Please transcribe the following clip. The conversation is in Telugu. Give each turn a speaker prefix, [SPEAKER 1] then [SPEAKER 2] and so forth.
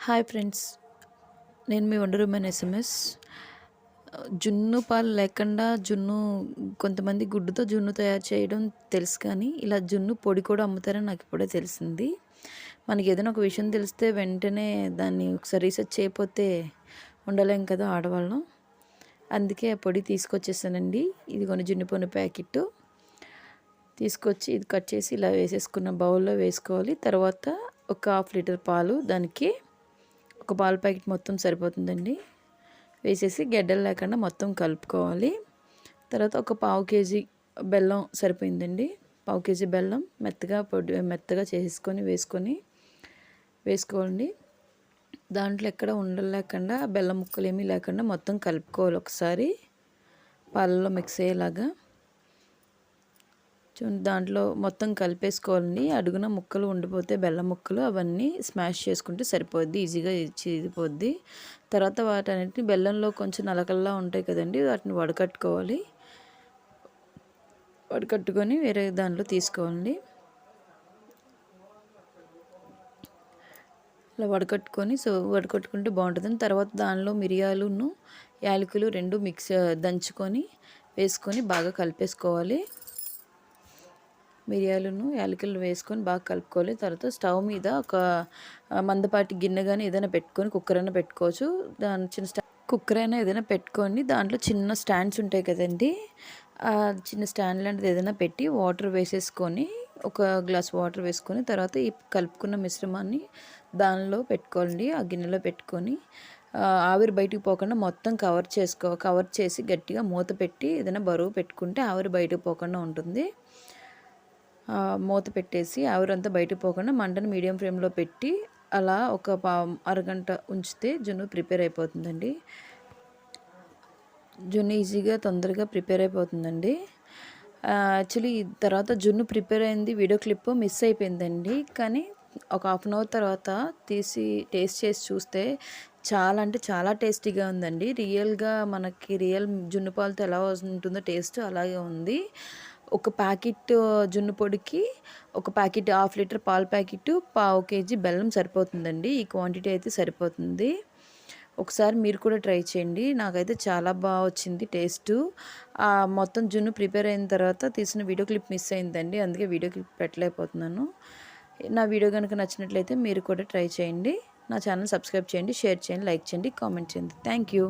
[SPEAKER 1] హాయ్ ఫ్రెండ్స్, నేను మీ వండర్ ఉమెన్ ఎస్ఎంఎస్. జున్ను పాలు లేకుండా కొంతమంది గుడ్డుతో జున్ను తయారు చేయడం తెలుసు, కానీ ఇలా జున్ను పొడి కూడా అమ్ముతారని నాకు ఇప్పుడే తెలిసింది. మనకి ఏదైనా ఒక విషయం తెలిస్తే వెంటనే దాన్ని ఒకసారి రీసెర్చ్ చేయకపోతే ఉండలేం కదా ఆడవాళ్ళం. అందుకే ఆ పొడి తీసుకొచ్చేసానండి. ఇది కొన్ని జున్ను పొన్ను ప్యాకెట్ తీసుకొచ్చి ఇది కట్ చేసి ఇలా వేసేసుకున్న బౌల్లో వేసుకోవాలి. తర్వాత ఒక 1/2 లీటర్ పాలు, దానికి ఒక పాల ప్యాకెట్ మొత్తం సరిపోతుందండి. వేసేసి గడ్డలు లేకుండా మొత్తం కలుపుకోవాలి. తర్వాత ఒక 1/2 కేజీ బెల్లం సరిపోయిందండి. 1/2 కేజీ బెల్లం మెత్తగా వేసుకోండి. దాంట్లో ఎక్కడ ఉండలు లేకుండా, బెల్లం ముక్కలు ఏమీ లేకుండా మొత్తం కలుపుకోవాలి. ఒకసారి పాలలో మిక్స్ అయ్యేలాగా దాంట్లో మొత్తం కలిపేసుకోవాలండి. అడుగున ముక్కలు ఉండిపోతే బెల్లం ముక్కలు అవన్నీ స్మాష్ చేసుకుంటే సరిపోద్ది, ఈజీగా చిరిగిపోద్ది. తర్వాత వాటన్నిటిని బెల్లంలో కొంచెం నలకల్లా ఉంటాయి కదండి, వాటిని వడకట్టుకొని వేరే దాంట్లో తీసుకోవాలండి. ఇలా వడకట్టుకుంటే బాగుంటుంది. తర్వాత దానిలో మిరియాలును యాలకులు 2 దంచుకొని వేసుకొని బాగా కలిపేసుకోవాలి. మిరియాలను యాలకులు వేసుకొని బాగా కలుపుకోవాలి. తర్వాత స్టవ్ మీద ఒక మందపాటి గిన్నె కానీ ఏదైనా పెట్టుకొని, కుక్కర్ అయినా పెట్టుకోవచ్చు. దాని కుక్కర్ అయినా ఏదైనా పెట్టుకొని దాంట్లో చిన్న స్టాండ్స్ ఉంటాయి కదండి, ఆ చిన్న స్టాండ్ లాంటిది ఏదైనా పెట్టి ఒక గ్లాస్ వాటర్ వేసుకొని తర్వాత ఈ కలుపుకున్న మిశ్రమాన్ని దానిలో పెట్టుకోండి. ఆ గిన్నెలో పెట్టుకొని ఆవిరి బయటికి పోకుండా మొత్తం కవర్ చేసి గట్టిగా మూత పెట్టి ఏదైనా బరువు పెట్టుకుంటే ఆవిరి బయటకు పోకుండా ఉంటుంది. మూత పెట్టేసి ఆవిరంతా బయటకు పోకుండా మంటను మీడియం ఫ్లేమ్లో పెట్టి అలా ఒక అరగంట ఉంచితే జున్ను ప్రిపేర్ అయిపోతుందండి. జున్ను ఈజీగా తొందరగా ప్రిపేర్ అయిపోతుందండి. యాక్చువల్లీ తర్వాత జున్ను ప్రిపేర్ అయింది వీడియో క్లిప్ మిస్ అయిపోయిందండి. కానీ ఒక 1/2 అవర్ తర్వాత తీసి టేస్ట్ చేసి చూస్తే చాలా అంటే చాలా టేస్టీగా ఉందండి. మనకి రియల్ జున్ను పాలతో ఎలా ఉంటుందో టేస్ట్ అలాగే ఉంది. ఒక ప్యాకెట్ జున్ను పొడికి ఒక ప్యాకెట్ 1/2 లీటర్ పాల ప్యాకెట్ 1/2 కేజీ బెల్లం సరిపోతుందండి. ఈ క్వాంటిటీ అయితే సరిపోతుంది. ఒకసారి మీరు కూడా ట్రై చేయండి. నాకైతే చాలా బాగా వచ్చింది టేస్టు. మొత్తం జున్ను ప్రిపేర్ అయిన తర్వాత తీసిన వీడియో క్లిప్ మిస్ అయిందండి, అందుకే వీడియో క్లిప్ పెట్టలేకపోతున్నాను. నా వీడియో కనుక నచ్చినట్లయితే మీరు కూడా ట్రై చేయండి. నా ఛానల్ సబ్స్క్రైబ్ చేయండి, షేర్ చేయండి, లైక్ చేయండి, కామెంట్ చేయండి. Thank you.